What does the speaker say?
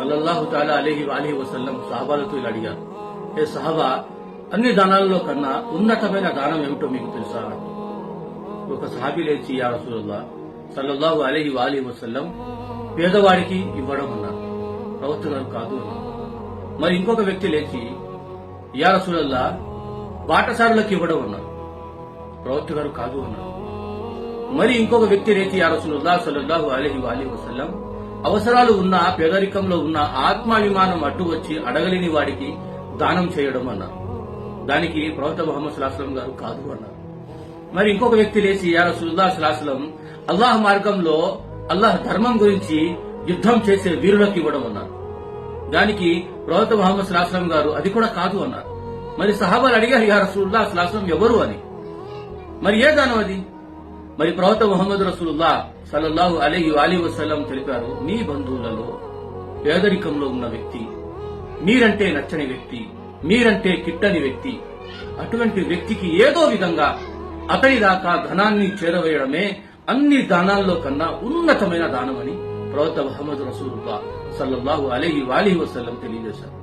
సల్లల్లాహు తాలా అలైహి వసల్లం సహాబాలతో ఇలా అడిగారు, ఏ సహాబా, అన్ని దానాలలో కన్నా ఉన్నతమైన దానం ఏమిటో మీకు తెలుసా? ఒక సహాబీ లేచి, యా రసూలుల్లాహ్ సల్లల్లాహు అలైహి వసల్లం, పేదవాడికి ఇవ్వడం అన్నారు. ప్రవక్త గారు కాదు అన్నారు. మరి ఇంకొక వ్యక్తి లేచి, యా రసూలుల్లాహ్ బాటసారులకు ఇవ్వడం అన్నారు. ప్రవక్త గారు కాదు అన్నారు. మరి ఇంకొక వ్యక్తి లేచి, యా రసూలుల్లాహ్ సల్లల్లాహు అలైహి వసల్లం, అవసరాలు ఉన్న, పేదరికంలో ఉన్న, ఆత్మాభిమానం అడ్డు వచ్చి అడగలేని వాడికి దానం చేయడం అన్నారు. దానికి ప్రవక్త ముహమ్మద్ సల్లల్లాహు అలైహి వసల్లం గారు కాదు అన్నారు. మరి ఇంకొక వ్యక్తి లేచి, యా రసూలుల్లాహ్ సల్లల్లాహు అలైహి వసల్లం, అల్లాహ్ మార్గంలో, అల్లాహ్ ధర్మం గురించి యుద్ధం చేసే వీరులకు ఇవ్వడం అన్నారు. దానికి ప్రవక్త ముహమ్మద్ సల్లల్లాహు అలైహి వసల్లం గారు అది కూడా కాదు అన్నారు. మరి సహాబాలు అడిగారు, యా రసూలుల్లాహ్ సల్లల్లాహు అలైహి వసల్లం ఎవరు అని. మరి ఏ దానం అది? మరి ప్రవక్త ముహమ్మద్ రసూలుల్లాహ్ సల్లల్లాహు అలైహి వసల్లం తెలిపారు, మీ బంధువులలో పేదరికంలో ఉన్న వ్యక్తి, మీరంటే నచ్చని వ్యక్తి, మీరంటే కిట్టని వ్యక్తి, అటువంటి వ్యక్తికి ఏదో విధంగా అతని దాకా ధనాన్ని చేరవేయడమే అన్ని దానాల్లో కన్నా ఉన్నతమైన దానమని ప్రవక్త ముహమ్మద్ రసూలుల్లాహ్ సల్లల్లాహు అలైహి వసల్లం తెలియజేశారు.